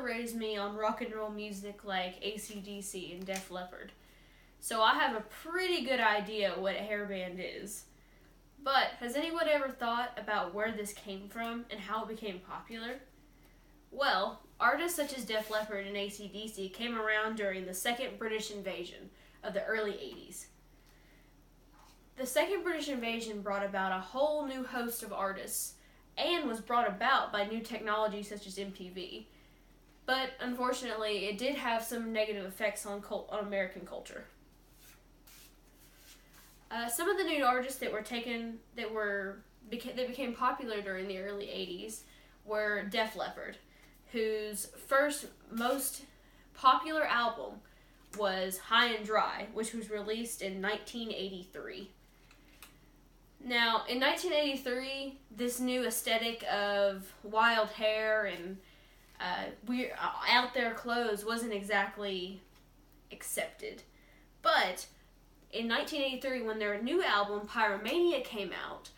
raised me on rock and roll music like ECTC and Def Leppard, so I have a pretty good idea what a hairband is. But has anyone ever thought about where this came from and how it became popular? Well, artists such as Def Leppard and AC/DC came around during the Second British Invasion of the early 80s. The Second British Invasion brought about a whole new host of artists and was brought about by new technology such as MTV. But unfortunately, it did have some negative effects on American culture. Some of the new artists that became popular during the early 80s were Def Leppard, whose first most popular album was High and Dry, which was released in 1983. Now, in 1983, this new aesthetic of wild hair and weird, out there clothes wasn't exactly accepted. But in 1983, when their new album, Pyromania, came out,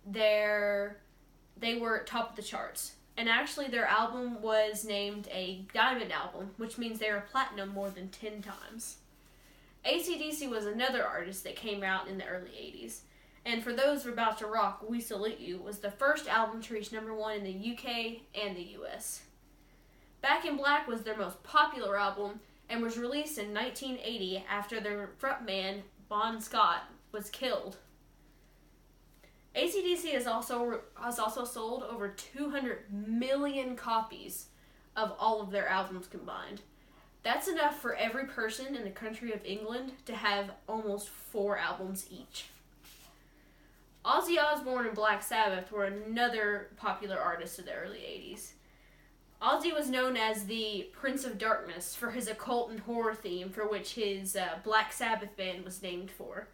they were at top of the charts. And actually, their album was named a Diamond album, which means they were platinum more than 10 times. AC/DC was another artist that came out in the early 80s. And For Those Who Are About to Rock, We Salute You was the first album to reach number 1 in the UK and the US. Back in Black was their most popular album and was released in 1980 after their frontman, Bon Scott, was killed. AC/DC has also sold over 200 million copies of all of their albums combined. That's enough for every person in the country of England to have almost 4 albums each. Ozzy Osbourne and Black Sabbath were another popular artist of the early 80s. Ozzy was known as the Prince of Darkness for his occult and horror theme, for which his Black Sabbath band was named for.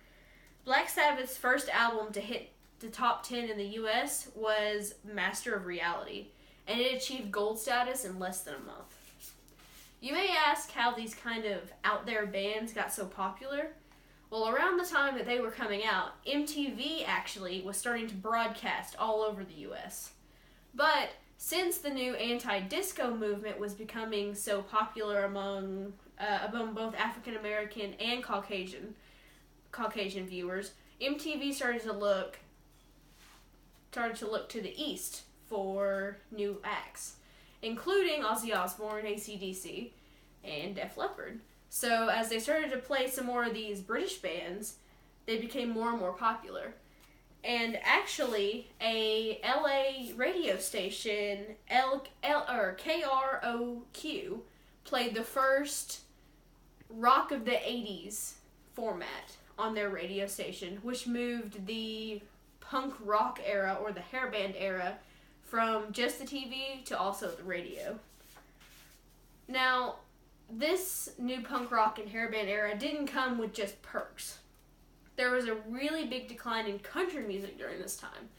Black Sabbath's first album to hit the top 10 in the US was Master of Reality, and it achieved gold status in less than a month. You may ask how these kind of out there bands got so popular. Well, around the time that they were coming out, MTV actually was starting to broadcast all over the US. But since the new anti-disco movement was becoming so popular among both African American and Caucasian viewers, MTV started to look to the east for new acts, including Ozzy Osbourne, AC/DC, and Def Leppard. So as they started to play some more of these British bands, they became more and more popular. And actually, a LA radio station, KROQ, played the first Rock of the 80s format on their radio station, which moved the punk rock era, or the hairband era, from just the TV to also the radio. Now, this new punk rock and hairband era didn't come with just perks. There was a really big decline in country music during this time,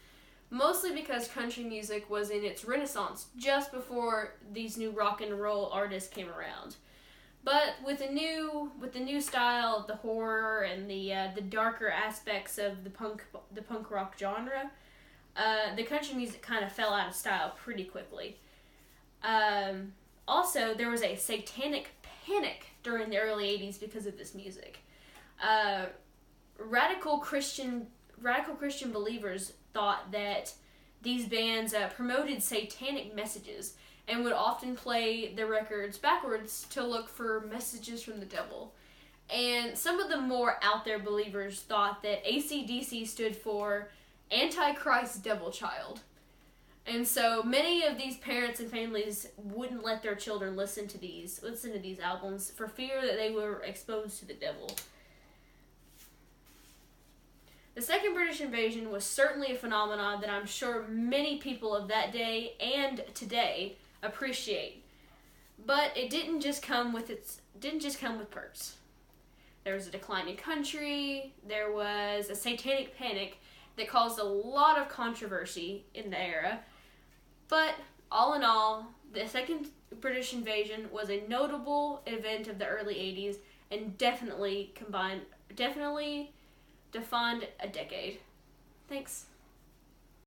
mostly because country music was in its renaissance just before these new rock and roll artists came around. But with the new style, the horror and the darker aspects of the punk rock genre, the country music kind of fell out of style pretty quickly. Also, there was a satanic panic during the early 80s because of this music. Radical Christian believers thought that these bands promoted satanic messages and would often play the records backwards to look for messages from the devil. And some of the more out there believers thought that AC/DC stood for Antichrist Devil Child. And so many of these parents and families wouldn't let their children listen to these albums for fear that they were exposed to the devil. The Second British Invasion was certainly a phenomenon that I'm sure many people of that day and today appreciate. But it didn't just come with perks. There was a decline in country, there was a satanic panic that caused a lot of controversy in the era. But all in all, the Second British Invasion was a notable event of the early 80s and definitely defined a decade. Thanks.